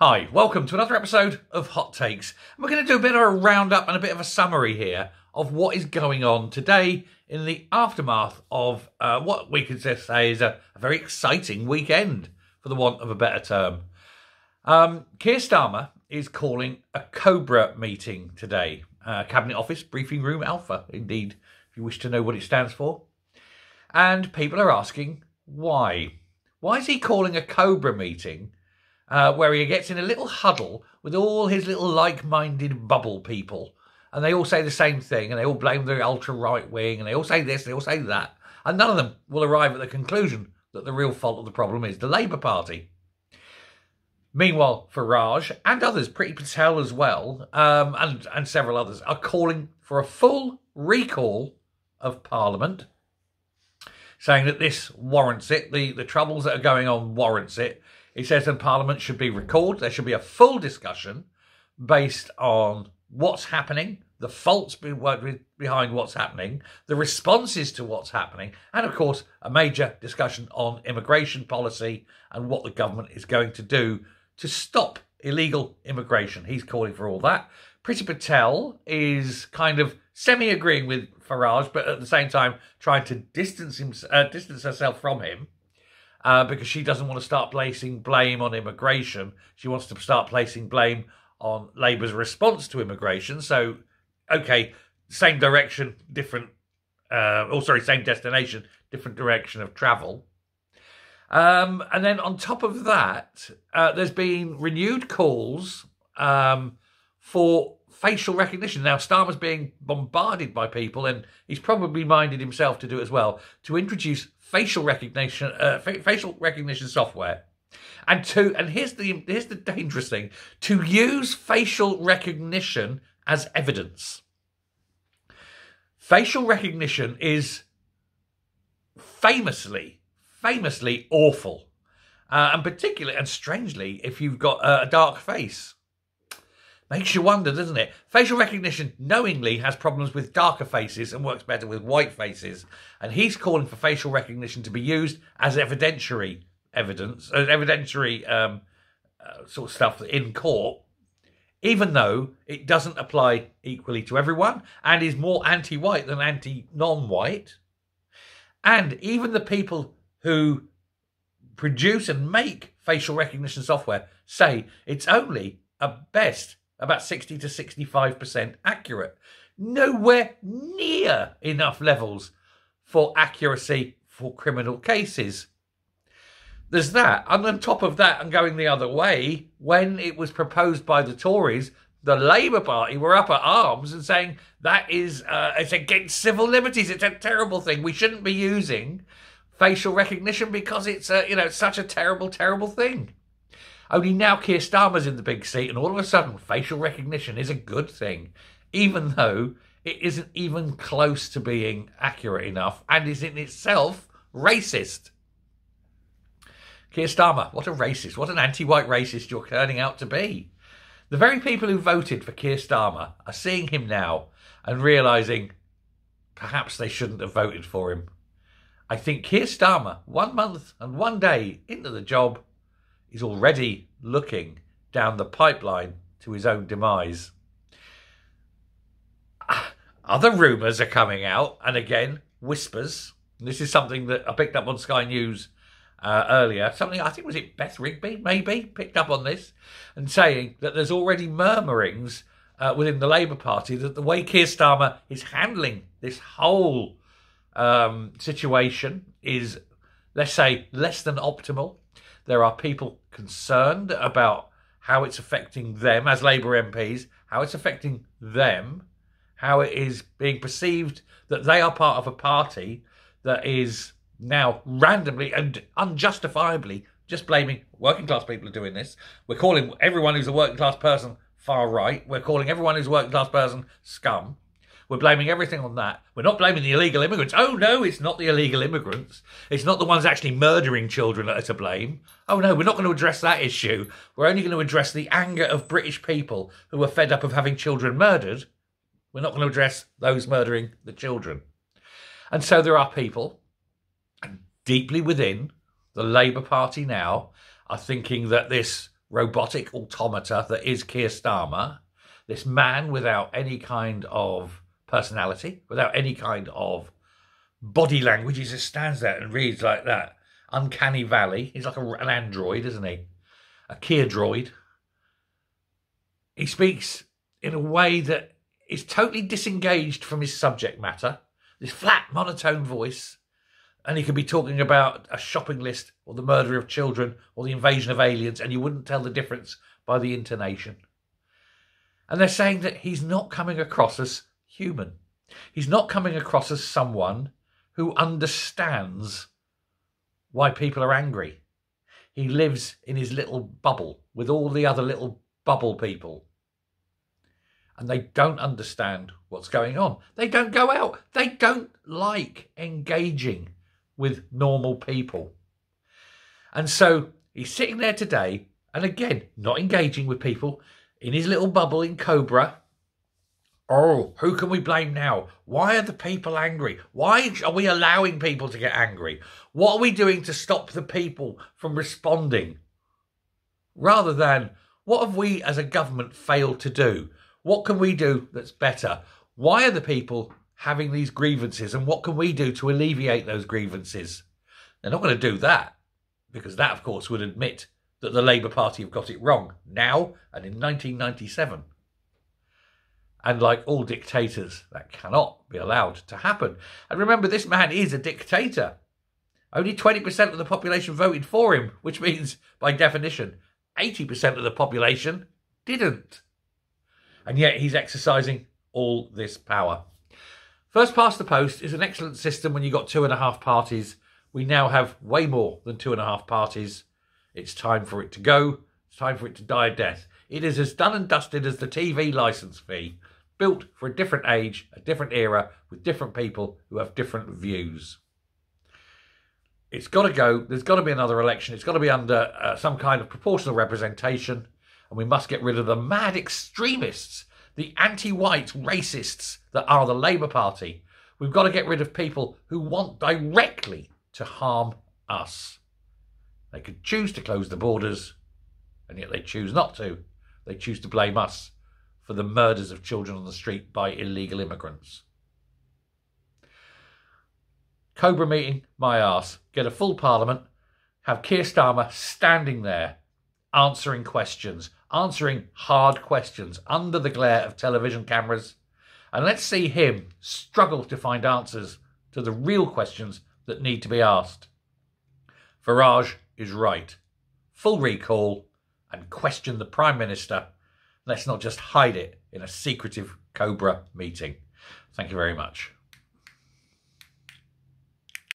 Hi, welcome to another episode of Hot Takes. And we're going to do a bit of a roundup and a bit of a summary here of what is going on today in the aftermath of what we could just say is a very exciting weekend, for the want of a better term. Keir Starmer is calling a Cobra meeting today. Cabinet Office, Briefing Room Alpha, indeed, if you wish to know what it stands for. And people are asking why. Why is he calling a Cobra meeting where he gets in a little huddle with all his little like-minded bubble people, and they all say the same thing, and they all blame the ultra-right wing, and they all say this, they all say that, and none of them will arrive at the conclusion that the real fault of the problem is the Labour Party. Meanwhile, Farage and others, Priti Patel as well, and several others, are calling for a full recall of Parliament, saying that this warrants it, the troubles that are going on warrants it. He says that Parliament should be recalled. There should be a full discussion based on what's happening, the faults behind what's happening, the responses to what's happening, and of course a major discussion on immigration policy and what the government is going to do to stop illegal immigration. He's calling for all that. Priti Patel is kind of semi-agreeing with Farage, but at the same time trying to distance herself from him. Because she doesn't want to start placing blame on immigration. She wants to start placing blame on Labour's response to immigration. So, okay, same direction, same destination, different direction of travel. And then on top of that, there's been renewed calls for facial recognition. Now, Starmer's being bombarded by people, and he's probably minded himself to do it as well, to introduce facial recognition software, and here's the dangerous thing: to use facial recognition as evidence. Facial recognition is famously awful, and particularly and strangely if you've got a dark face. Makes you wonder, doesn't it? Facial recognition knowingly has problems with darker faces and works better with white faces. And he's calling for facial recognition to be used as evidentiary sort of stuff in court, even though it doesn't apply equally to everyone and is more anti-white than anti-non-white. And even the people who produce and make facial recognition software say it's only at best about 60 to 65% accurate. Nowhere near enough levels for accuracy for criminal cases. There's that. And on top of that, and going the other way, when it was proposed by the Tories, the Labour Party were up at arms and saying that is it's against civil liberties. It's a terrible thing. We shouldn't be using facial recognition because it's such a terrible, terrible thing. Only now Keir Starmer's in the big seat, and all of a sudden facial recognition is a good thing, even though it isn't even close to being accurate enough and is in itself racist. Keir Starmer, what a racist, what an anti-white racist you're turning out to be. The very people who voted for Keir Starmer are seeing him now and realising perhaps they shouldn't have voted for him. I think Keir Starmer, 1 month and 1 day into the job, is already looking down the pipeline to his own demise. Other rumours are coming out, and again, whispers. This is something that I picked up on Sky News earlier. Something, I think, was it Beth Rigby, maybe, picked up on this, and saying that there's already murmurings within the Labour Party that the way Keir Starmer is handling this whole situation is, let's say, less than optimal. There are people concerned about how it's affecting them as Labour MPs, how it's affecting them, how it is being perceived that they are part of a party that is now randomly and unjustifiably just blaming working class people are doing this. We're calling everyone who's a working class person far right. We're calling everyone who's a working class person scum. We're blaming everything on that. We're not blaming the illegal immigrants. Oh, no, it's not the illegal immigrants. It's not the ones actually murdering children that are to blame. Oh, no, we're not going to address that issue. We're only going to address the anger of British people who are fed up of having children murdered. We're not going to address those murdering the children. And so there are people deeply within the Labour Party now are thinking that this robotic automata that is Keir Starmer, this man without any kind of personality, without any kind of body language. He just stands there and reads like that. Uncanny Valley. He's like an android, isn't he? A Keir droid. He speaks in a way that is totally disengaged from his subject matter. This flat, monotone voice. And he could be talking about a shopping list or the murder of children or the invasion of aliens, and you wouldn't tell the difference by the intonation. And they're saying that he's not coming across as human. He's not coming across as someone who understands why people are angry. He lives in his little bubble with all the other little bubble people. And they don't understand what's going on. They don't go out. They don't like engaging with normal people. And so he's sitting there today, and again, not engaging with people, in his little bubble in Cobra. Oh, who can we blame now? Why are the people angry? Why are we allowing people to get angry? What are we doing to stop the people from responding? Rather than, what have we as a government failed to do? What can we do that's better? Why are the people having these grievances, and what can we do to alleviate those grievances? They're not going to do that, because that, of course, would admit that the Labour Party have got it wrong now and in 1997. And like all dictators, that cannot be allowed to happen. And remember, this man is a dictator. Only 20% of the population voted for him, which means, by definition, 80% of the population didn't. And yet he's exercising all this power. First past the post is an excellent system when you've got 2.5 parties. We now have way more than 2.5 parties. It's time for it to go. It's time for it to die a death. It is as done and dusted as the TV licence fee, built for a different age, a different era, with different people who have different views. It's got to go. There's got to be another election. It's got to be under some kind of proportional representation, and we must get rid of the mad extremists, the anti-white racists that are the Labour Party. We've got to get rid of people who want directly to harm us. They could choose to close the borders, and yet they choose not to. They choose to blame us for the murders of children on the street by illegal immigrants. Cobra meeting, my arse. Get a full parliament. Have Keir Starmer standing there, answering questions, answering hard questions under the glare of television cameras. And let's see him struggle to find answers to the real questions that need to be asked. Farage is right. Full recall and question the Prime Minister. Let's not just hide it in a secretive Cobra meeting. Thank you very much.